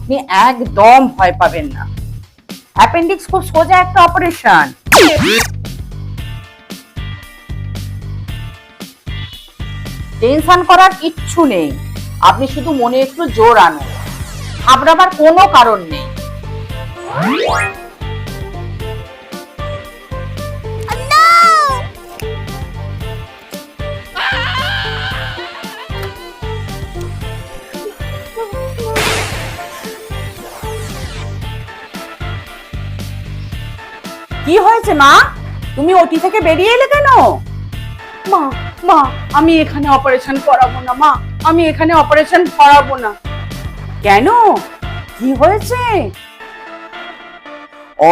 আপনি একদম ভয় পাবেন না। অ্যাপেন্ডিক্স খুব সোজা একটা অপারেশন। টেনশন করার কিচ্ছু নেই, আপনি শুধু মনে একটু জোর আনুন, ঘাবড়াবার কোনো কারণ নেই। কি হয়েছে মা, তুমি ওটি থেকে বেরিয়ে এলে কেন? মা মা আমি এখানে অপারেশন করাবো না মা, আমি এখানে অপারেশন করাবো না। কেন, কি হয়েছে?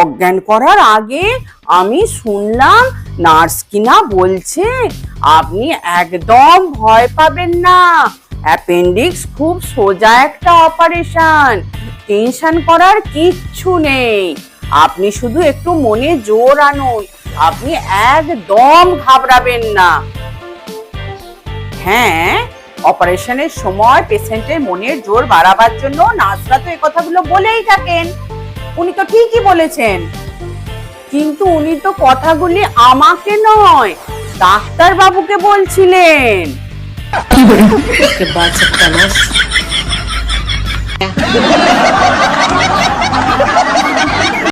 অজ্ঞান করার আগে আমি শুনলাম নার্স কিনা বলছে আপনি একদম ভয় পাবেন না, অ্যাপেন্ডিক্স খুব সোজা একটা অপারেশন, টেনশন করার কিচ্ছু নেই, আপনি শুধু একটু মনে জোর আনুন, আপনি একদম ঘাবড়াবেন না। হ্যাঁ, অপারেশনের সময় পেশেন্টের মনের জোর বাড়াবার জন্য নার্সরা তো এই কথাগুলো বলেই থাকেন, উনি তো ঠিকই বলেছেন, কিন্তু উনি তো কথাগুলি আমাকে নয় ডাক্তার বাবুকে বলছিলেন।